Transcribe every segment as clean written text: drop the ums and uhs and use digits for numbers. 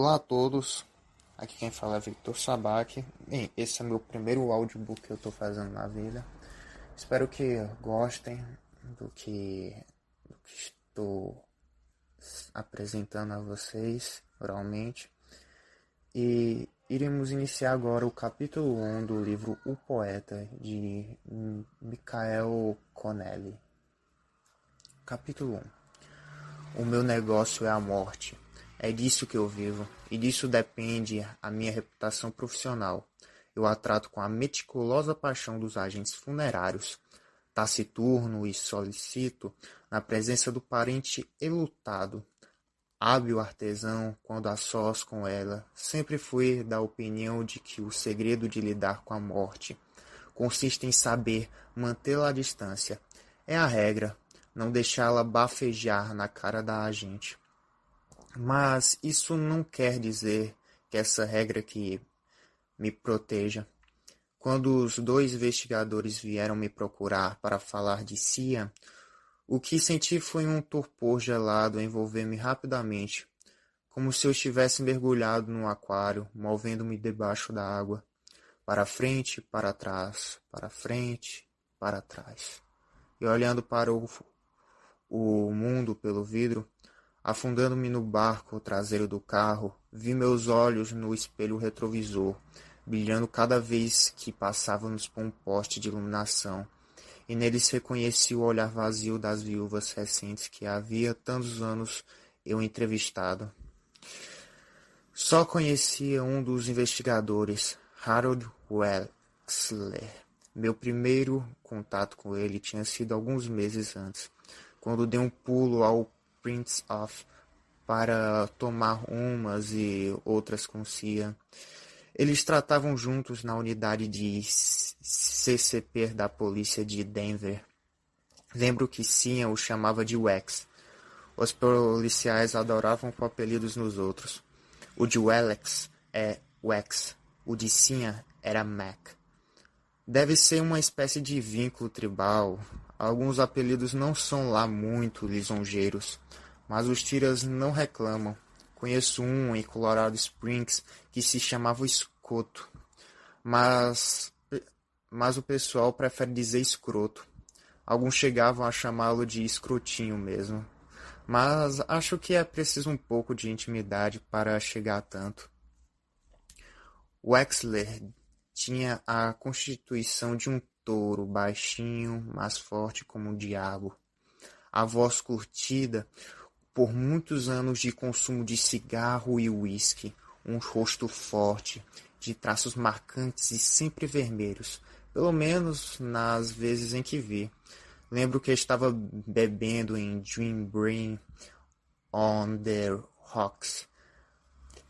Olá a todos, aqui quem fala é Victor Sabac. Bem, esse é meu primeiro audiobook que eu estou fazendo na vida. Espero que gostem do que estou apresentando a vocês oralmente. E iremos iniciar agora o capítulo 1 do livro O Poeta, de Michael Connelly. Capítulo 1. O meu negócio é a morte. É disso que eu vivo, e disso depende a minha reputação profissional. Eu a trato com a meticulosa paixão dos agentes funerários, taciturno e solicito na presença do parente enlutado. Hábil artesão, quando a sós com ela, sempre fui da opinião de que o segredo de lidar com a morte consiste em saber mantê-la à distância. É a regra, não deixá-la bafejar na cara da gente. Mas isso não quer dizer que essa regra que me proteja. Quando os dois investigadores vieram me procurar para falar de Cian, o que senti foi um torpor gelado envolver-me rapidamente, como se eu estivesse mergulhado num aquário, movendo-me debaixo da água, para frente, para trás, para frente, para trás. E olhando para o mundo pelo vidro, afundando-me no barco traseiro do carro, vi meus olhos no espelho retrovisor, brilhando cada vez que passávamos por um poste de iluminação, e neles reconheci o olhar vazio das viúvas recentes que havia tantos anos eu entrevistado. Só conhecia um dos investigadores, Harold Wexler. Meu primeiro contato com ele tinha sido alguns meses antes, quando dei um pulo ao Prince of para tomar umas e outras com Cian. Eles tratavam juntos na unidade de CCP da polícia de Denver. Lembro que Cian o chamava de Wex. Os policiais adoravam com apelidos nos outros. O de Welex é Wex. O de Cian era Mac. Deve ser uma espécie de vínculo tribal. Alguns apelidos não são lá muito lisonjeiros, mas os tiras não reclamam. Conheço um em Colorado Springs que se chamava Escoto, mas o pessoal prefere dizer escroto. Alguns chegavam a chamá-lo de escrotinho mesmo, mas acho que é preciso um pouco de intimidade para chegar a tanto. Wexler tinha a constituição de um touro, baixinho, mas forte como um diabo. A voz curtida por muitos anos de consumo de cigarro e uísque, um rosto forte, de traços marcantes e sempre vermelhos, pelo menos nas vezes em que vi. Lembro que estava bebendo em Dream Brain on the Rocks.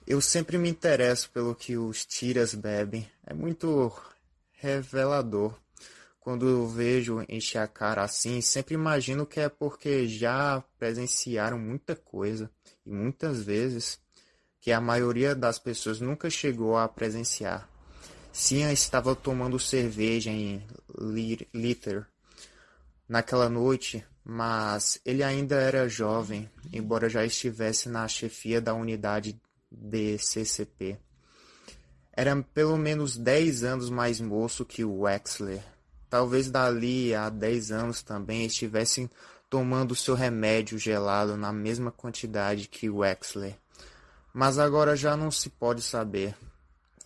Eu sempre me interesso pelo que os tiras bebem. É muito revelador. Quando eu vejo encher a cara assim, sempre imagino que é porque já presenciaram muita coisa, e muitas vezes que a maioria das pessoas nunca chegou a presenciar. Cian estava tomando cerveja em Liter naquela noite, mas ele ainda era jovem, embora já estivesse na chefia da unidade de CCP. Era pelo menos 10 anos mais moço que o Wexler. Talvez dali a 10 anos também estivessem tomando seu remédio gelado na mesma quantidade que o Wexler. Mas agora já não se pode saber.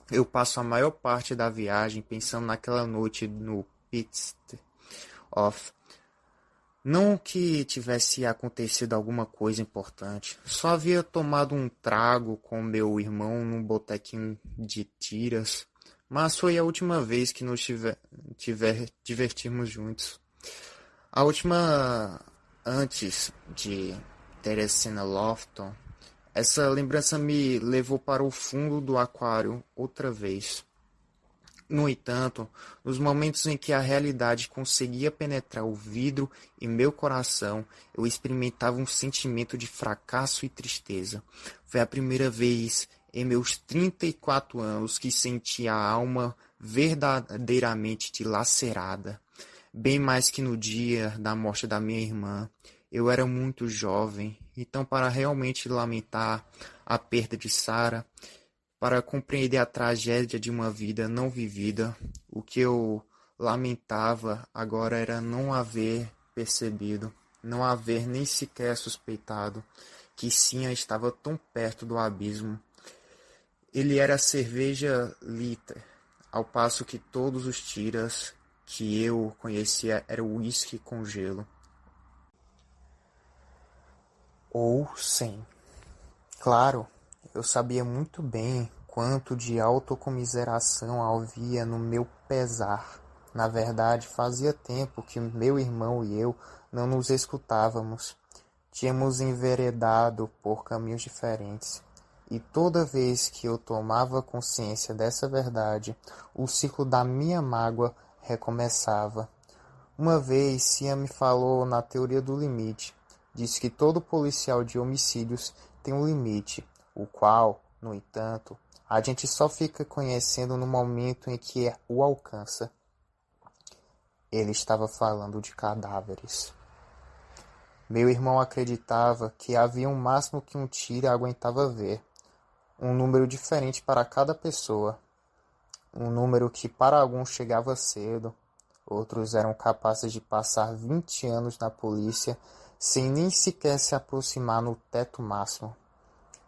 Eu passo a maior parte da viagem pensando naquela noite no Pit Off. Não que tivesse acontecido alguma coisa importante. Só havia tomado um trago com meu irmão num botequim de tiras. Mas foi a última vez que nos divertimos juntos. A última antes de Teresina Lofton. Essa lembrança me levou para o fundo do aquário outra vez. No entanto, nos momentos em que a realidade conseguia penetrar o vidro em meu coração, eu experimentava um sentimento de fracasso e tristeza. Foi a primeira vez em meus 34 anos que senti a alma verdadeiramente dilacerada. Bem mais que no dia da morte da minha irmã. Eu era muito jovem, então para realmente lamentar a perda de Sarah, para compreender a tragédia de uma vida não vivida. O que eu lamentava agora era não haver percebido, não haver nem sequer suspeitado que Sinha estava tão perto do abismo. Ele era cerveja liter, ao passo que todos os tiras que eu conhecia eram uísque com gelo. Ou sem. Claro, eu sabia muito bem quanto de autocomiseração havia no meu pesar. Na verdade, fazia tempo que meu irmão e eu não nos escutávamos. Tínhamos enveredado por caminhos diferentes. E toda vez que eu tomava consciência dessa verdade, o ciclo da minha mágoa recomeçava. Uma vez, Cia me falou na teoria do limite. Disse que todo policial de homicídios tem um limite, o qual, no entanto, a gente só fica conhecendo no momento em que o alcança. Ele estava falando de cadáveres. Meu irmão acreditava que havia um máximo que um tiro aguentava ver, um número diferente para cada pessoa, um número que para alguns chegava cedo, outros eram capazes de passar 20 anos na polícia sem nem sequer se aproximar no teto máximo.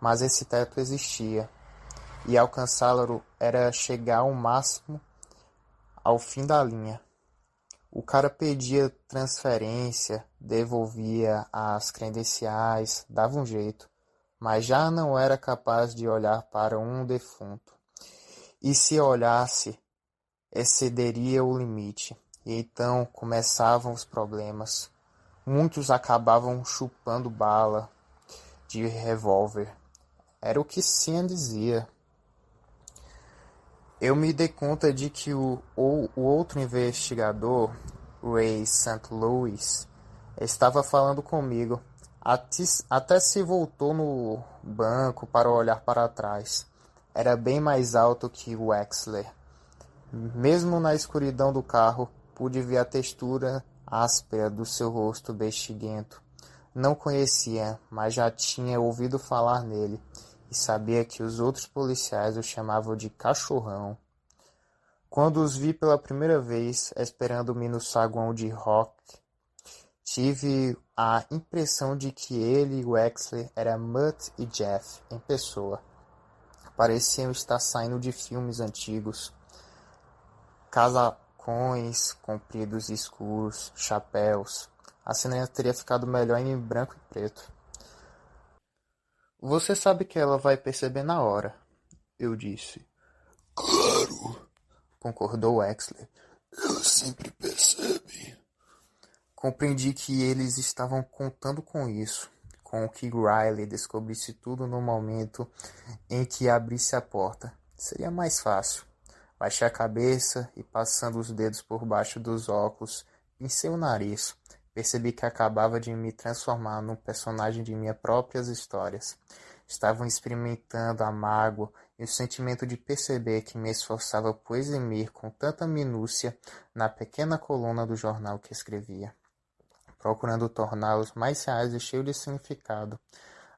Mas esse teto existia, e alcançá-lo era chegar ao máximo ao fim da linha. O cara pedia transferência, devolvia as credenciais, dava um jeito, mas já não era capaz de olhar para um defunto. E se olhasse, excederia o limite, e então começavam os problemas. Muitos acabavam chupando bala de revólver. Era o que Sim dizia. Eu me dei conta de que o outro investigador, Ray St. Louis, estava falando comigo. Até se voltou no banco para olhar para trás. Era bem mais alto que o Wexler. Mesmo na escuridão do carro, pude ver a textura áspera do seu rosto bexiguento. Não conhecia, mas já tinha ouvido falar nele. E sabia que os outros policiais o chamavam de cachorrão. Quando os vi pela primeira vez, esperando-me no saguão de rock, tive a impressão de que ele e Wexler eram Mutt e Jeff em pessoa. Pareciam estar saindo de filmes antigos. Casacões compridos e escuros, chapéus. A cena teria ficado melhor em branco e preto. Você sabe que ela vai perceber na hora, eu disse. Claro, Concordou Wexler. ela sempre percebe. Compreendi que eles estavam contando com isso, com que Riley descobrisse tudo no momento em que abrisse a porta. Seria mais fácil. Baixei a cabeça e, passando os dedos por baixo dos óculos, pincei o nariz. Percebi que acabava de me transformar num personagem de minhas próprias histórias. Estavam experimentando a mágoa e o sentimento de perceber que me esforçava por eximir com tanta minúcia na pequena coluna do jornal que escrevia, procurando torná-los mais reais e cheios de significado.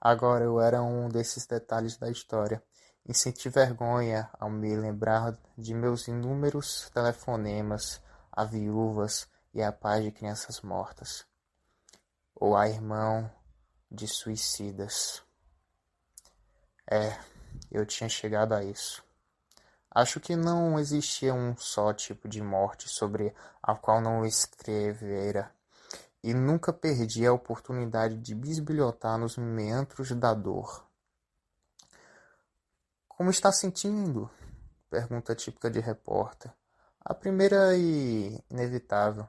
Agora eu era um desses detalhes da história, e senti vergonha ao me lembrar de meus inúmeros telefonemas a viúvas e a paz de crianças mortas, ou a irmão de suicidas. Eu tinha chegado a isso. Acho que não existia um só tipo de morte sobre a qual não escrevera, e nunca perdi a oportunidade de bisbilhotar nos meandros da dor. Como está sentindo? Pergunta típica de repórter. A primeira e inevitável.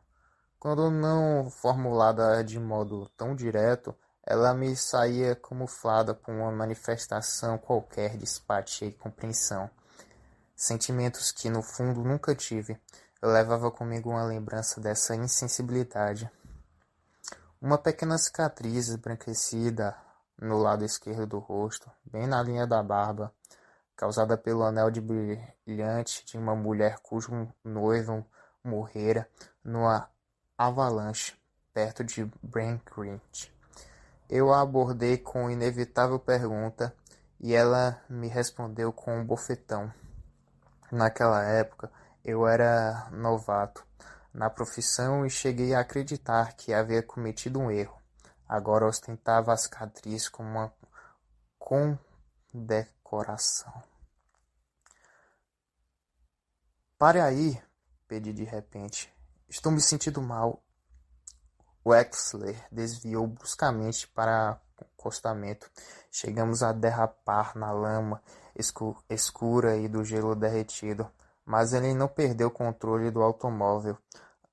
Quando não formulada de modo tão direto, ela me saía camuflada por uma manifestação qualquer de simpatia e compreensão. Sentimentos que, no fundo, nunca tive. Eu levava comigo uma lembrança dessa insensibilidade. Uma pequena cicatriz esbranquecida no lado esquerdo do rosto, bem na linha da barba, causada pelo anel de brilhante de uma mulher cujo noivo morrera numa avalanche perto de Brent Creek. Eu a abordei com inevitável pergunta e ela me respondeu com um bofetão. Naquela época, eu era novato na profissão e cheguei a acreditar que havia cometido um erro. Agora ostentava a cicatriz como uma condecoração. Pare aí, pedi de repente. Estou me sentindo mal. Wexler desviou bruscamente para o acostamento. Chegamos a derrapar na lama escura e do gelo derretido, mas ele não perdeu o controle do automóvel.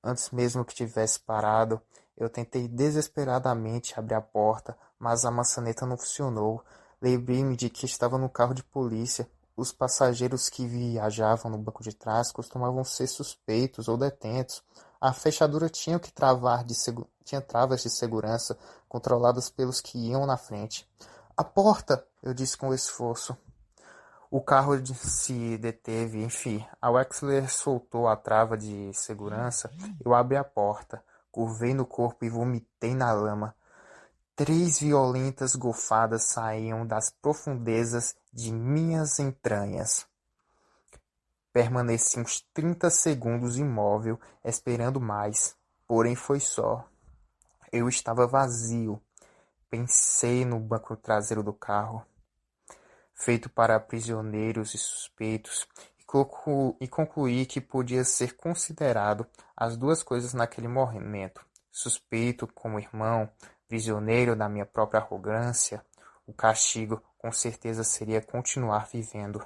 Antes mesmo que tivesse parado, eu tentei desesperadamente abrir a porta, mas a maçaneta não funcionou. Lembrei-me de que estava no carro de polícia. Os passageiros que viajavam no banco de trás costumavam ser suspeitos ou detentos. A fechadura tinha travas de segurança controladas pelos que iam na frente. A porta! Eu disse com esforço. O carro se deteve, enfim. A Wexler soltou a trava de segurança. Eu abri a porta, curvei no corpo e vomitei na lama. 3 violentas golfadas saíam das profundezas de minhas entranhas. Permaneci uns 30 segundos imóvel, esperando mais. Porém foi só. Eu estava vazio. Pensei no banco traseiro do carro, feito para prisioneiros e suspeitos, e concluí que podia ser considerado as duas coisas naquele momento. Suspeito como irmão, prisioneiro da minha própria arrogância, o castigo com certeza seria continuar vivendo.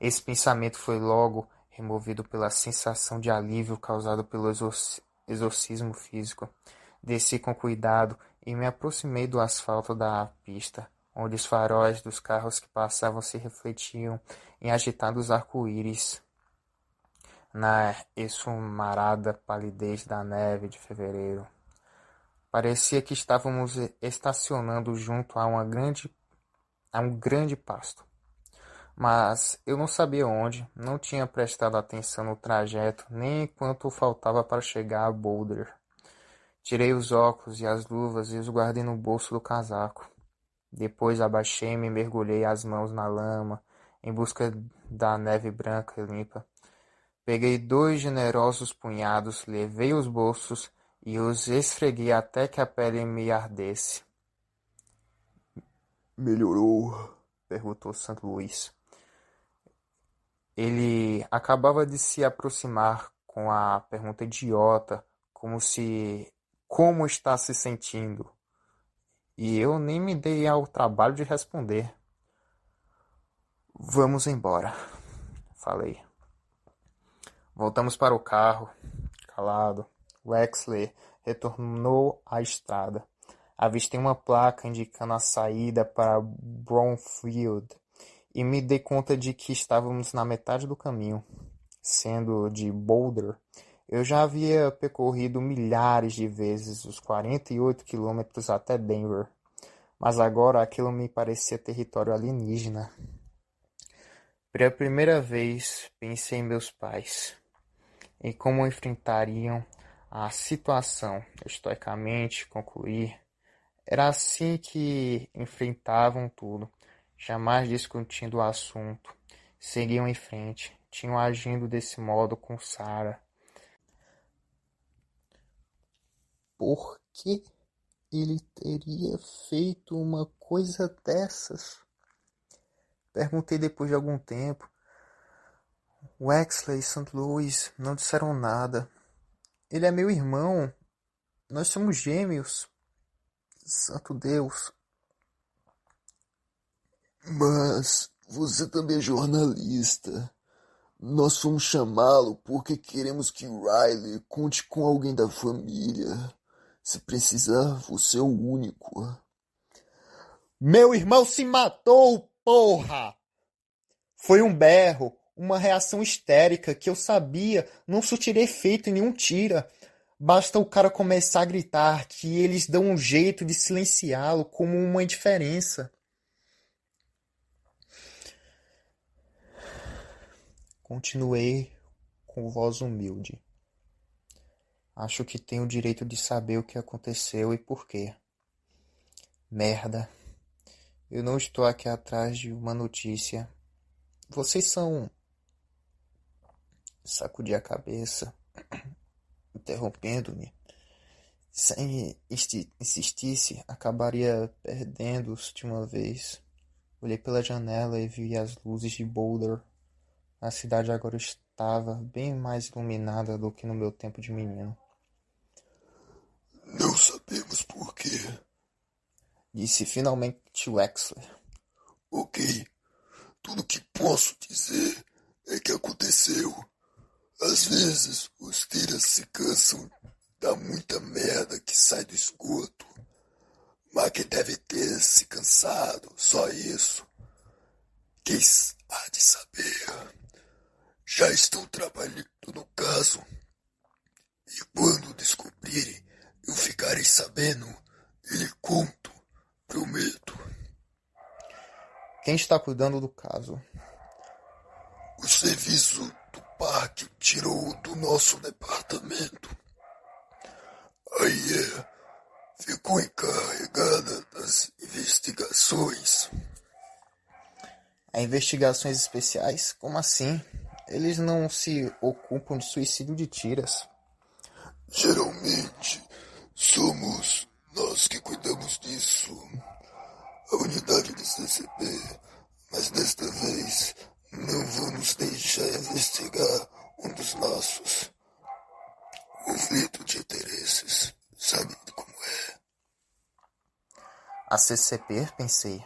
Esse pensamento foi logo removido pela sensação de alívio causado pelo exorcismo físico. Desci com cuidado e me aproximei do asfalto da pista, onde os faróis dos carros que passavam se refletiam em agitados arco-íris na esfumarada palidez da neve de fevereiro. Parecia que estávamos estacionando junto a um grande pasto. Mas eu não sabia onde, não tinha prestado atenção no trajeto, nem quanto faltava para chegar a Boulder. Tirei os óculos e as luvas e os guardei no bolso do casaco. Depois abaixei-me e mergulhei as mãos na lama, em busca da neve branca e limpa. Peguei 2 generosos punhados, levei os bolsos e os esfreguei até que a pele me ardesse. Melhorou? Perguntou St. Louis. Ele acabava de se aproximar com a pergunta idiota, como está se sentindo? E eu nem me dei ao trabalho de responder. Vamos embora, falei. Voltamos para o carro, calado. Wexler retornou à estrada. Avistei uma placa indicando a saída para Brownfield e me dei conta de que estávamos na metade do caminho. Sendo de Boulder, eu já havia percorrido milhares de vezes os 48 quilômetros até Denver, mas agora aquilo me parecia território alienígena. Pela primeira vez pensei em meus pais, em como enfrentariam a situação. Estoicamente concluí. Era assim que enfrentavam tudo, jamais discutindo o assunto. Seguiam em frente, tinham agindo desse modo com Sarah. Por que ele teria feito uma coisa dessas? Perguntei depois de algum tempo. Wexler e St. Louis não disseram nada. Ele é meu irmão. Nós somos gêmeos. Santo Deus. Mas você também é jornalista. Nós fomos chamá-lo porque queremos que Riley conte com alguém da família. Se precisar, você é o único. Meu irmão se matou, porra! Foi um berro, uma reação histérica que eu sabia não surtiria efeito em nenhum tira. Basta o cara começar a gritar que eles dão um jeito de silenciá-lo como uma indiferença. Continuei com voz humilde. Acho que tenho o direito de saber o que aconteceu e por quê. Merda. Eu não estou aqui atrás de uma notícia. Vocês são... Sacudi a cabeça, interrompendo-me. Se insistisse, acabaria perdendo-os de uma vez. Olhei pela janela e vi as luzes de Boulder. A cidade agora estava bem mais iluminada do que no meu tempo de menino. Não sabemos por quê. Disse finalmente Wexler. Ok, tudo que posso dizer é que aconteceu. Às vezes, os tiras se cansam da muita merda que sai do esgoto. Mas que deve ter se cansado, só isso. Quem há de saber? Já estão trabalhando no caso. E quando descobrirem, eu ficarei sabendo e lhe conto, prometo. Quem está cuidando do caso? O serviço do parque tirou do nosso departamento. Aí ficou encarregada das investigações. Investigações especiais? Como assim? Eles não se ocupam de suicídio de tiras. Geralmente, somos nós que cuidamos disso. A unidade do CCP. Mas desta vez, não vamos deixar investigar um dos nossos. Conflito de interesses. Sabe como é? A CCP, pensei.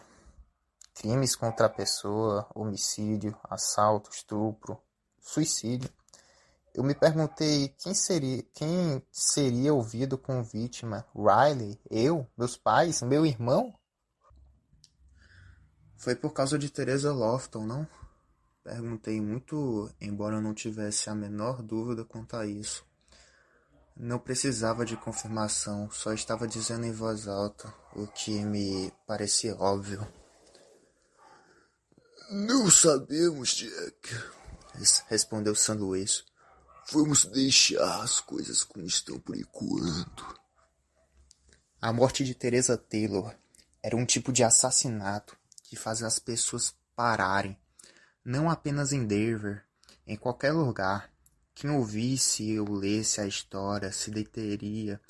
Crimes contra a pessoa, homicídio, assalto, estupro, suicídio. Eu me perguntei quem seria ouvido como vítima. Riley? Eu? Meus pais? Meu irmão? Foi por causa de Teresa Lofton, não? Perguntei muito, embora eu não tivesse a menor dúvida quanto a isso. Não precisava de confirmação, só estava dizendo em voz alta, o que me parecia óbvio. Não sabemos, Jack. Respondeu Sanduíche. Vamos deixar as coisas como estão por enquanto. A morte de Teresa Taylor era um tipo de assassinato que faz as pessoas pararem, não apenas em Denver, em qualquer lugar. Quem ouvisse ou lesse a história se deteria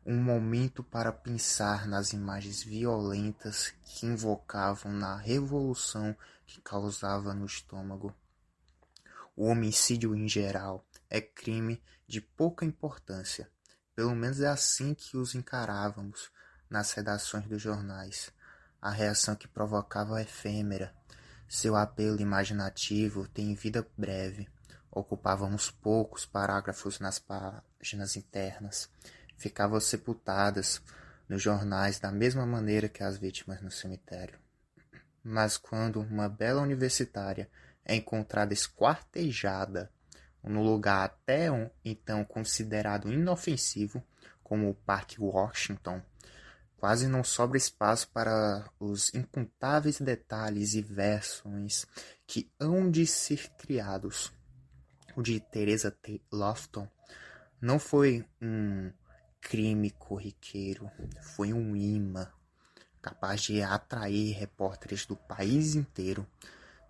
um momento para pensar nas imagens violentas que invocavam na revolução que causava no estômago. O homicídio em geral é crime de pouca importância. Pelo menos é assim que os encarávamos nas redações dos jornais. A reação que provocava é efêmera. Seu apelo imaginativo tem vida breve. Ocupava uns poucos parágrafos nas páginas internas. Ficavam sepultadas nos jornais da mesma maneira que as vítimas no cemitério. Mas quando uma bela universitária é encontrada esquartejada no lugar até então considerado inofensivo, como o Parque Washington, quase não sobra espaço para os incontáveis detalhes e versões que hão de ser criados. O de Teresa Lofton não foi um crime corriqueiro, foi um imã capaz de atrair repórteres do país inteiro.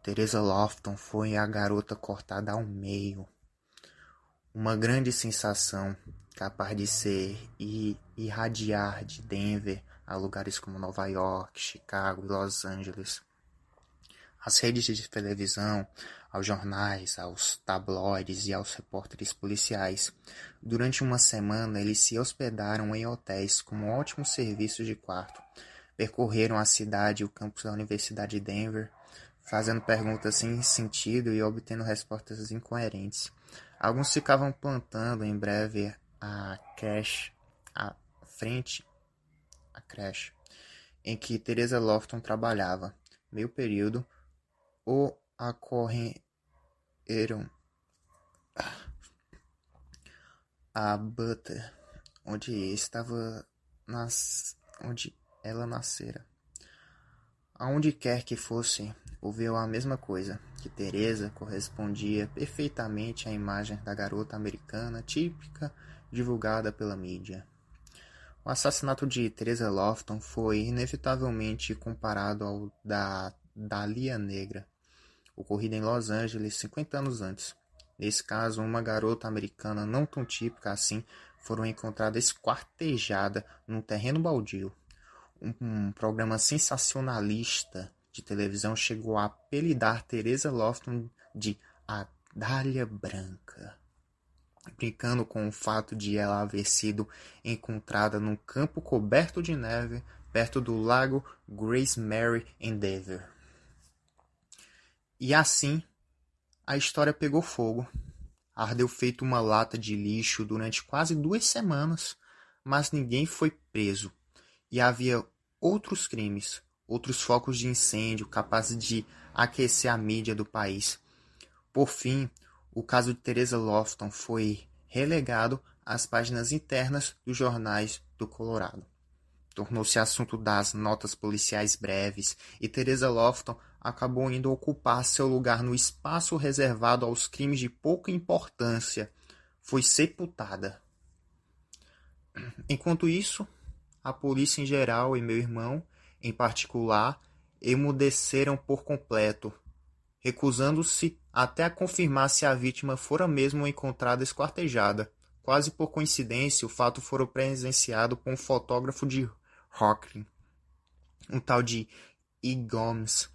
Teresa Lofton foi a garota cortada ao meio. Uma grande sensação, capaz de ser e irradiar de Denver a lugares como Nova York, Chicago e Los Angeles. Às redes de televisão, aos jornais, aos tabloides e aos repórteres policiais. Durante uma semana, eles se hospedaram em hotéis com ótimos serviços de quarto. Percorreram a cidade e o campus da Universidade de Denver, fazendo perguntas sem sentido e obtendo respostas incoerentes. Alguns ficavam plantando em breve a creche em que Teresa Lofton trabalhava, meio período, ou acorreram a Butter, onde ela nascera. Aonde quer que fosse, ouviu a mesma coisa, que Teresa correspondia perfeitamente à imagem da garota americana típica divulgada pela mídia. O assassinato de Teresa Lofton foi inevitavelmente comparado ao da Dália Negra, ocorrido em Los Angeles 50 anos antes. Nesse caso, uma garota americana não tão típica assim foram encontrada esquartejada num terreno baldio. Um programa sensacionalista de televisão chegou a apelidar Teresa Lofton de a Dália Branca, brincando com o fato de ela haver sido encontrada num campo coberto de neve perto do lago Grace Mary em Denver. E assim, a história pegou fogo. Ardeu feito uma lata de lixo durante quase 2 semanas, mas ninguém foi preso. E havia outros crimes, outros focos de incêndio capazes de aquecer a mídia do país. Por fim, o caso de Teresa Lofton foi relegado às páginas internas dos jornais do Colorado. Tornou-se assunto das notas policiais breves e Teresa Lofton acabou indo ocupar seu lugar no espaço reservado aos crimes de pouca importância. Foi sepultada. Enquanto isso, a polícia em geral e meu irmão, em particular, emudeceram por completo, recusando-se até a confirmar se a vítima fora mesmo encontrada esquartejada. Quase por coincidência, o fato fora presenciado por um fotógrafo de Rocklin, um tal de E. Gomes.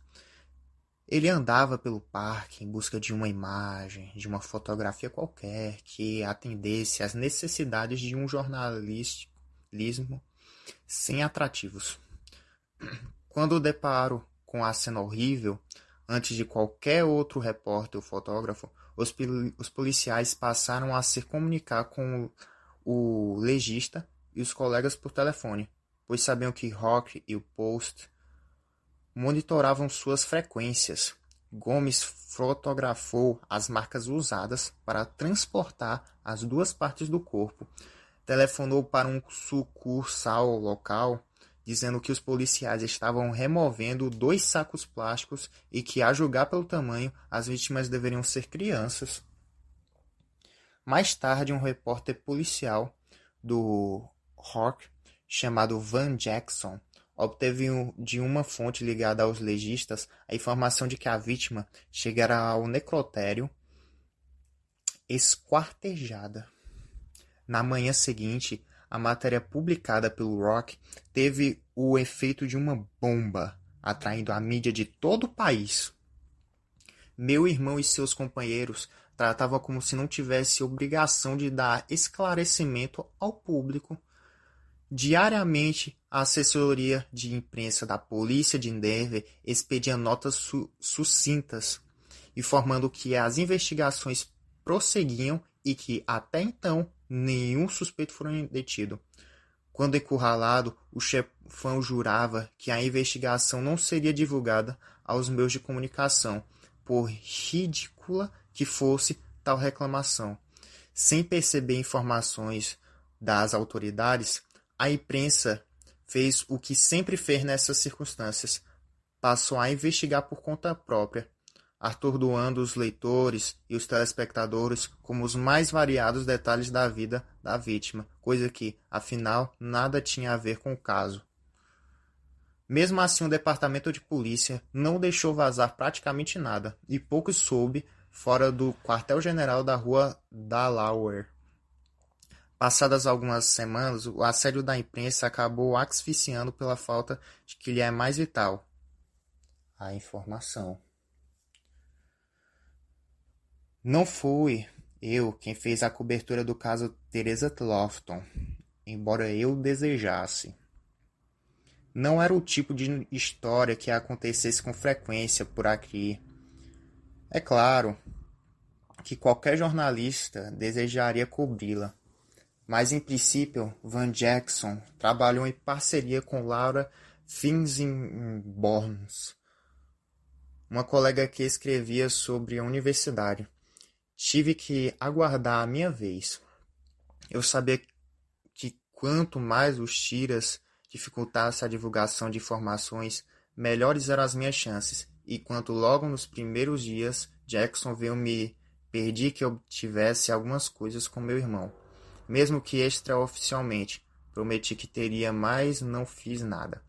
Ele andava pelo parque em busca de uma imagem, de uma fotografia qualquer que atendesse às necessidades de um jornalismo sem atrativos. Quando deparo com a cena horrível, antes de qualquer outro repórter ou fotógrafo, os policiais passaram a se comunicar com o legista e os colegas por telefone, pois sabiam que Rock e o Post monitoravam suas frequências. Gomes fotografou as marcas usadas para transportar as 2 partes do corpo. Telefonou para um sucursal local, dizendo que os policiais estavam removendo 2 sacos plásticos e que, a julgar pelo tamanho, as vítimas deveriam ser crianças. Mais tarde, um repórter policial do Rock, chamado Van Jackson, obteve de uma fonte ligada aos legistas a informação de que a vítima chegara ao necrotério esquartejada. Na manhã seguinte, a matéria publicada pelo Rock teve o efeito de uma bomba, atraindo a mídia de todo o país. Meu irmão e seus companheiros tratavam como se não tivesse obrigação de dar esclarecimento ao público. Diariamente, a assessoria de imprensa da polícia de Denver expedia notas sucintas, informando que as investigações prosseguiam e que, até então, nenhum suspeito foi detido. Quando encurralado, o chefão jurava que a investigação não seria divulgada aos meios de comunicação, por ridícula que fosse tal reclamação. Sem perceber informações das autoridades, a imprensa fez o que sempre fez nessas circunstâncias: passou a investigar por conta própria, atordoando os leitores e os telespectadores com os mais variados detalhes da vida da vítima, coisa que, afinal, nada tinha a ver com o caso. Mesmo assim, o departamento de polícia não deixou vazar praticamente nada, e pouco soube fora do quartel-general da rua Delaware. Passadas algumas semanas, o assédio da imprensa acabou asfixiando pela falta de que lhe é mais vital: a informação. Não fui eu quem fez a cobertura do caso Teresa Lofton, embora eu desejasse. Não era o tipo de história que acontecesse com frequência por aqui. É claro que qualquer jornalista desejaria cobri-la, mas em princípio Van Jackson trabalhou em parceria com Laura Fitzsimmons, uma colega que escrevia sobre a universidade. Tive que aguardar a minha vez. Eu sabia que quanto mais os tiras dificultassem a divulgação de informações, melhores eram as minhas chances, e quanto logo nos primeiros dias Jackson veio me pedir que obtivesse algumas coisas com meu irmão, mesmo que extraoficialmente, Prometi que teria, mas não fiz nada.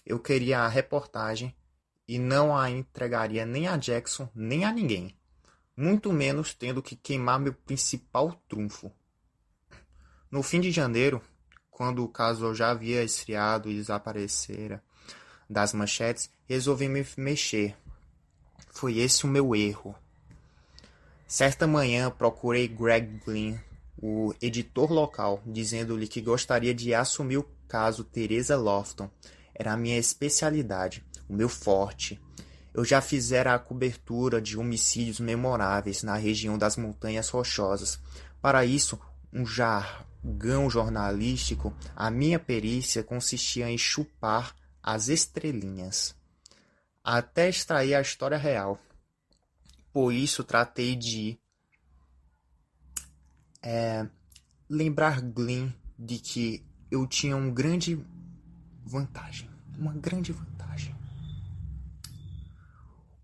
Eu queria a reportagem e não a entregaria nem a Jackson, nem a ninguém. Muito menos tendo que queimar meu principal trunfo. No fim de janeiro, quando o caso já havia esfriado e desaparecera das manchetes, resolvi me mexer. Foi esse o meu erro. Certa manhã procurei Greg Glynn, o editor local, dizendo-lhe que gostaria de assumir o caso Teresa Lofton. Era a minha especialidade, o meu forte. Eu já fizera a cobertura de homicídios memoráveis na região das Montanhas Rochosas. Para isso, um jargão jornalístico, a minha perícia consistia em chupar as estrelinhas, até extrair a história real. Por isso, tratei de lembrar Glynn de que eu tinha uma grande vantagem.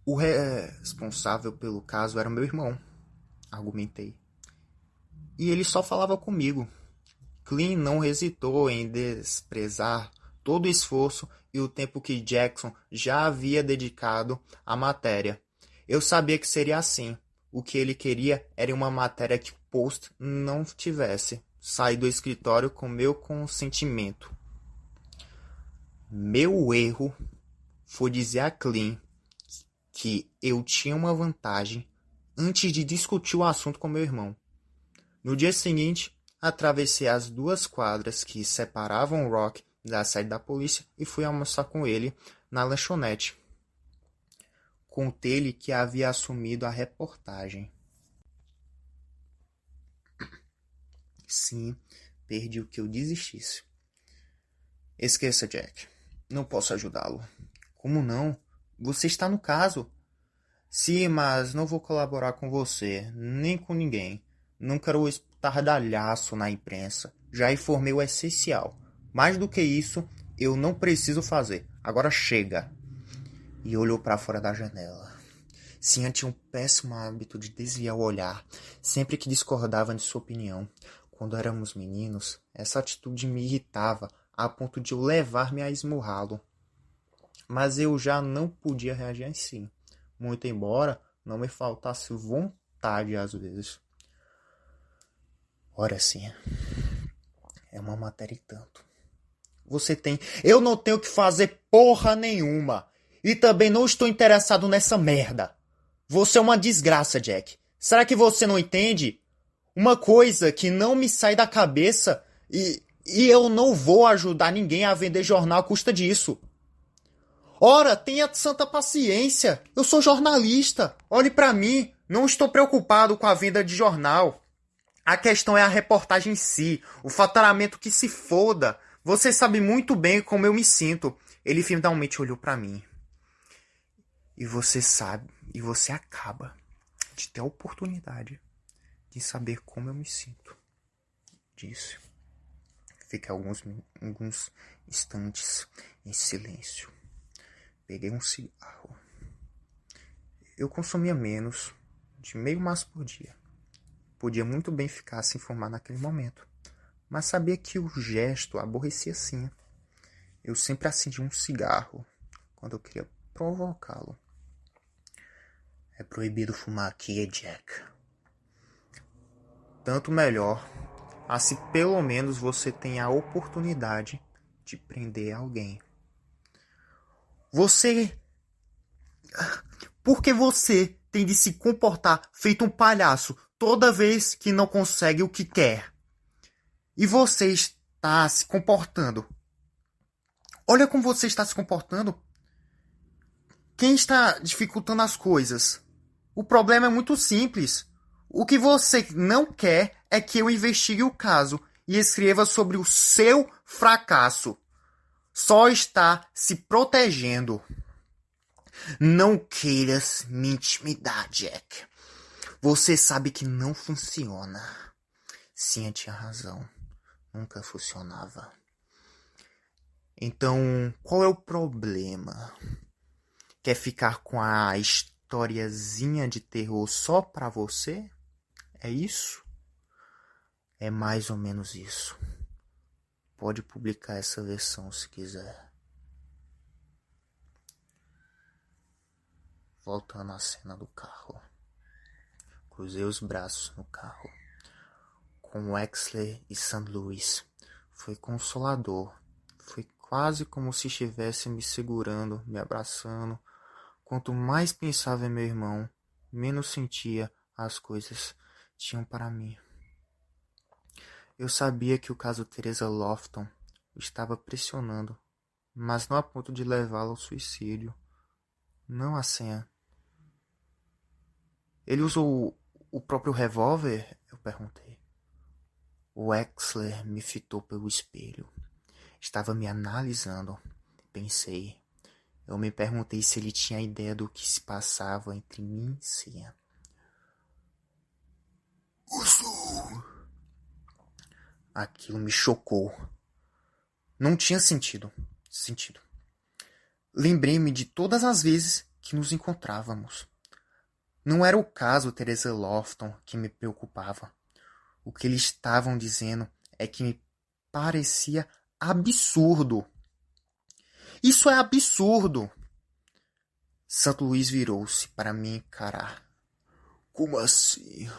O responsável pelo caso era meu irmão, argumentei. E ele só falava comigo. Glynn não hesitou em desprezar todo o esforço e o tempo que Jackson já havia dedicado à matéria. Eu sabia que seria assim. O que ele queria era uma matéria que Post não tivesse. Saí do escritório com meu consentimento. Meu erro foi dizer a Glynn que eu tinha uma vantagem antes de discutir o assunto com meu irmão. No dia seguinte, atravessei as 2 quadras que separavam Rock da sede da polícia e fui almoçar com ele na lanchonete. Contei-lhe que havia assumido a reportagem. Sim, perdi o que eu desistisse. Esqueça, Jack. Não posso ajudá-lo. Como não? Você está no caso. Sim, mas não vou colaborar com você, nem com ninguém. Não quero estardalhaço na imprensa. Já informei o essencial. Mais do que isso, eu não preciso fazer. Agora chega. E olhou para fora da janela. Cian tinha um péssimo hábito de desviar o olhar, sempre que discordava de sua opinião. Quando éramos meninos, essa atitude me irritava, a ponto de eu levar-me a esmurrá-lo. Mas eu já não podia reagir assim, muito embora não me faltasse vontade às vezes. Ora sim, é uma matéria e tanto. Você tem... Eu não tenho que fazer porra nenhuma. E também não estou interessado nessa merda. Você é uma desgraça, Jack. Será que você não entende? Uma coisa que não me sai da cabeça e eu não vou ajudar ninguém a vender jornal à custa disso. Ora, tenha santa paciência. Eu sou jornalista. Olhe pra mim. Não estou preocupado com a venda de jornal. A questão é a reportagem em si. O faturamento que se foda. Você sabe muito bem como eu me sinto. Ele finalmente olhou pra mim. E você sabe, e você acaba de ter a oportunidade de saber como eu me sinto. Disse. Fiquei alguns instantes em silêncio. Peguei um cigarro. Eu consumia menos de meio maço por dia. Podia muito bem ficar sem fumar naquele momento. Mas sabia que o gesto aborrecia sim. Eu sempre acendia um cigarro quando eu queria provocá-lo. É proibido fumar aqui, Jack. Tanto melhor, assim pelo menos você tem a oportunidade de prender alguém. Por que você tem de se comportar feito um palhaço toda vez que não consegue o que quer? E você está se comportando. Olha como você está se comportando. Quem está dificultando as coisas? O problema é muito simples. O que você não quer é que eu investigue o caso e escreva sobre o seu fracasso. Só está se protegendo. Não queiras me intimidar, Jack. Você sabe que não funciona. Sim, tinha razão. Nunca funcionava. Então, qual é o problema? Quer ficar com a historiazinha de terror só pra você? É isso? É mais ou menos isso. pode publicar essa versão se quiser. Voltando à cena do carro. Cruzei os braços no carro. Com Wexler e St. Louis. Foi consolador. Foi quase como se estivesse me segurando, me abraçando. Quanto mais pensava em meu irmão, menos sentia as coisas tinham para mim. Eu sabia que o caso Teresa Lofton o estava pressionando, mas não a ponto de levá-la ao suicídio. Não a senha. Ele usou o próprio revólver? Eu perguntei. O Wexler me fitou pelo espelho. Estava me analisando. Pensei. Eu me perguntei se ele tinha ideia do que se passava entre mim e Cia. Usou. Aquilo me chocou. Não tinha sentido. Lembrei-me de todas as vezes que nos encontrávamos. Não era o caso Teresa Lofton que me preocupava. O que eles estavam dizendo é que me parecia absurdo. Isso é absurdo! St. Louis virou-se para me encarar. Como assim?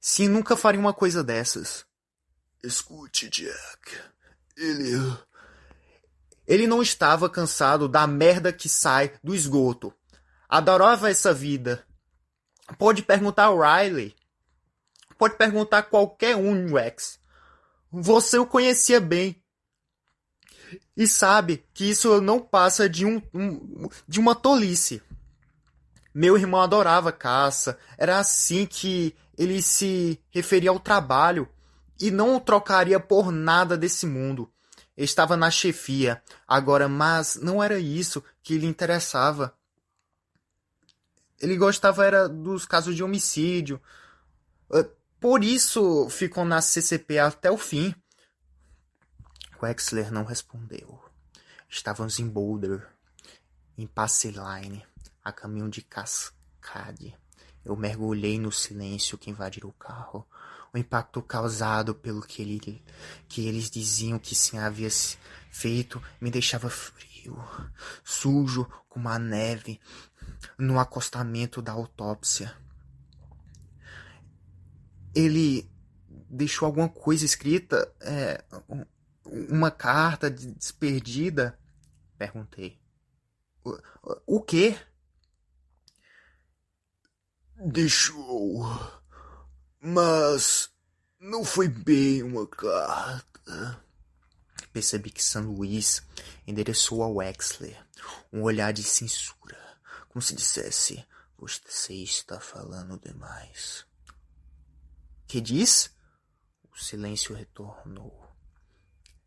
Sim, nunca faria uma coisa dessas. Escute, Jack. Ele não estava cansado da merda que sai do esgoto. Adorava essa vida. Pode perguntar ao Riley. Pode perguntar a qualquer um, Rex. Você o conhecia bem. E sabe que isso não passa de uma tolice. Meu irmão adorava caça. Era assim que ele se referia ao trabalho. E não o trocaria por nada desse mundo. Ele estava na chefia agora, mas não era isso que lhe interessava. Ele gostava era dos casos de homicídio. Por isso ficou na CCP até o fim. Wexler não respondeu. Estávamos em Boulder, em Passeline, a caminho de Cascade. Eu mergulhei no silêncio que invadiu o carro. O impacto causado pelo que eles diziam que sim havia feito me deixava frio, sujo como a neve no acostamento da autópsia. Ele deixou alguma coisa escrita? Uma carta desperdida? Perguntei. O quê? Deixou. Mas não foi bem uma carta. Percebi que St. Louis endereçou a Wexler um olhar de censura, como se dissesse: você está falando demais. Que diz? O silêncio retornou.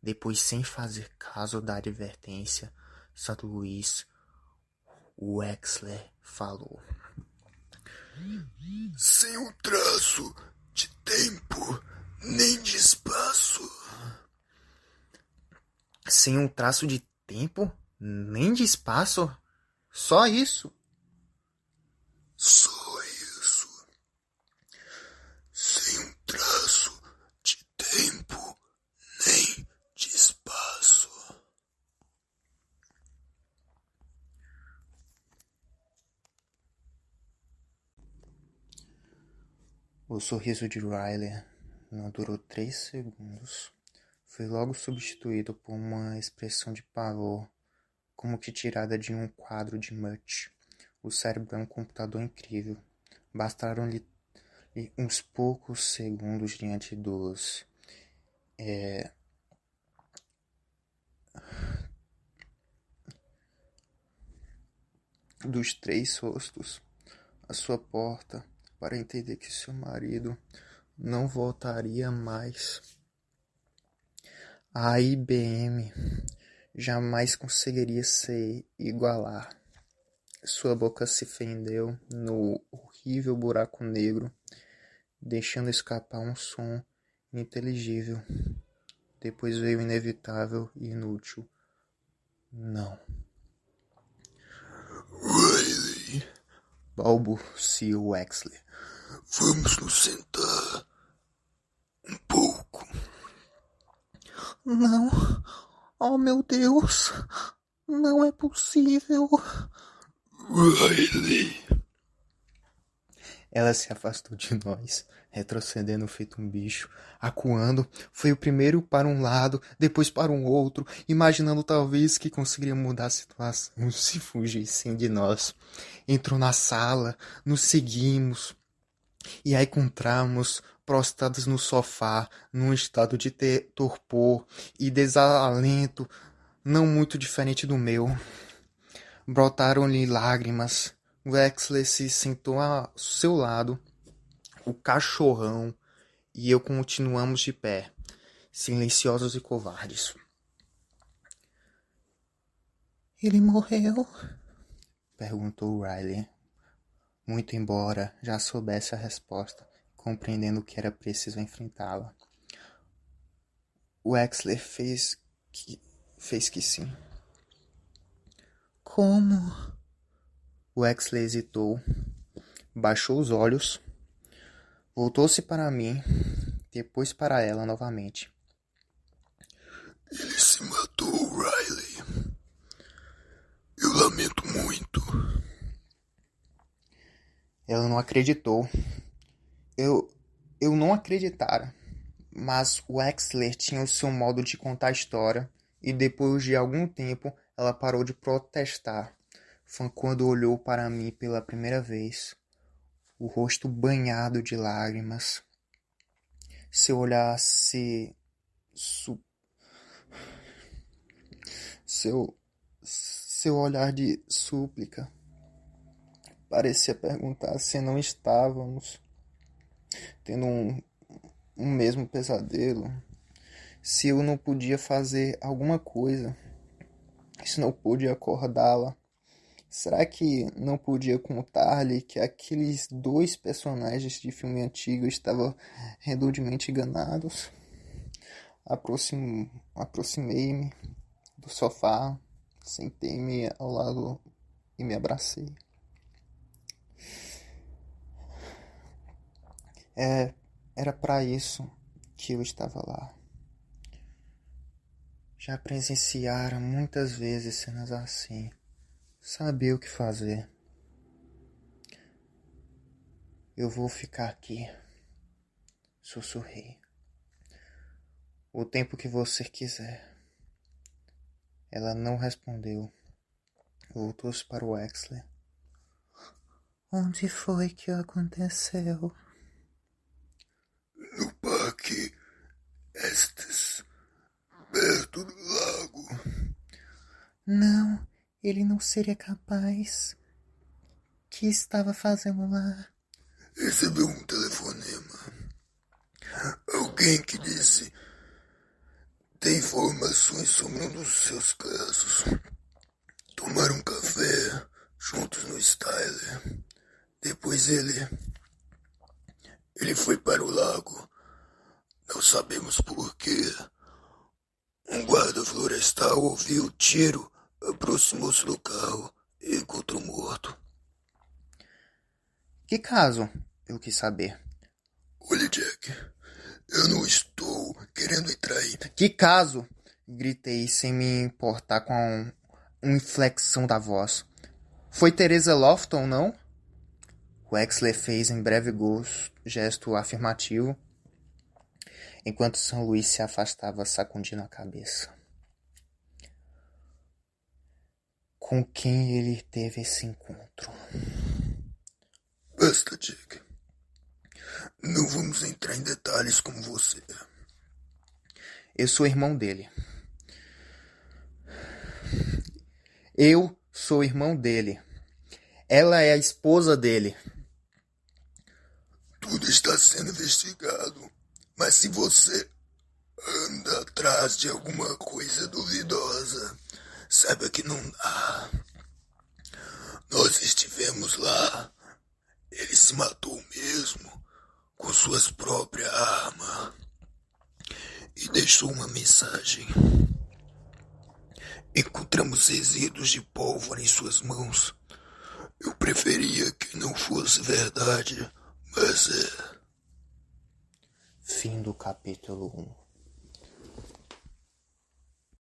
Depois, sem fazer caso da advertência, St. Louis, o Wexler falou. Sem um traço de tempo nem de espaço. Sem um traço de tempo, nem de espaço? Só isso? Só isso. Sem um traço de tempo nem de espaço. O sorriso de Riley não durou 3 segundos. Foi logo substituído por uma expressão de pavor, como que tirada de um quadro de Mutt. O cérebro é um computador incrível. Bastaram-lhe uns poucos segundos diante dos dos 3 rostos à sua porta para entender que seu marido não voltaria mais. A IBM jamais conseguiria se igualar. Sua boca se fendeu no horrível buraco negro, deixando escapar um som ininteligível. Depois veio o inevitável e inútil. Não. Riley, balbuciou Wexler. Vamos nos sentar um pouco. Não. Oh, meu Deus. Não é possível. Riley. Ela se afastou de nós, retrocedendo feito um bicho, acuando. Foi o primeiro para um lado, depois para um outro, imaginando talvez que conseguiria mudar a situação se fugissem de nós. Entrou na sala, nos seguimos, e a encontramos prostrados no sofá, num estado de torpor e desalento não muito diferente do meu. Brotaram-lhe lágrimas. Wexler se sentou ao seu lado, o cachorrão e eu continuamos de pé, silenciosos e covardes. Ele morreu? Perguntou Riley, muito embora já soubesse a resposta, compreendendo que era preciso enfrentá-la. Wexler fez que sim. Como? Wexler hesitou, baixou os olhos, voltou-se para mim, depois para ela novamente. Ele se matou, Riley. Eu lamento muito. Ela não acreditou. Eu não acreditara, mas Wexler tinha o seu modo de contar a história e depois de algum tempo ela parou de protestar. Foi quando olhou para mim pela primeira vez, o rosto banhado de lágrimas. Seu olhar seu olhar de súplica parecia perguntar se não estávamos tendo um mesmo pesadelo, se eu não podia fazer alguma coisa, se não podia acordá-la. Será que não podia contar-lhe que aqueles dois personagens de filme antigo estavam redondamente enganados? Aproximei-me do sofá, sentei-me ao lado e me abracei. Era para isso que eu estava lá. Já presenciara muitas vezes cenas assim. Sabia o que fazer. Eu vou ficar aqui. Sussurrei. O tempo que você quiser. Ela não respondeu. Voltou-se para o Wexler. Onde foi que aconteceu? No Parque Estes, perto do lago. Não, ele não seria capaz. Que estava fazendo lá? Recebeu um telefonema. Alguém que disse ter informações sobre um dos seus casos. Tomaram um café juntos no Styler. Depois ele foi para o lago. Não sabemos porquê. Um guarda florestal ouviu o tiro, aproximou-se do carro e encontrou morto. Que caso? Eu quis saber. Olha, Jack, eu não estou querendo entrar aí. Que caso? Gritei sem me importar com uma inflexão da voz. Foi Teresa Lofton, não? Wexler fez em breve gesto afirmativo, enquanto São Luís se afastava sacudindo a cabeça. Com quem ele teve esse encontro? Basta, Jack. Não vamos entrar em detalhes como você. Eu sou irmão dele. Eu sou irmão dele. Ela é a esposa dele. Tudo está sendo investigado. Mas se você anda atrás de alguma coisa duvidosa, saiba que não dá. Nós estivemos lá. Ele se matou mesmo, com suas próprias armas. E deixou uma mensagem. Encontramos resíduos de pólvora em suas mãos. Eu preferia que não fosse verdade, mas é. Fim do capítulo 1.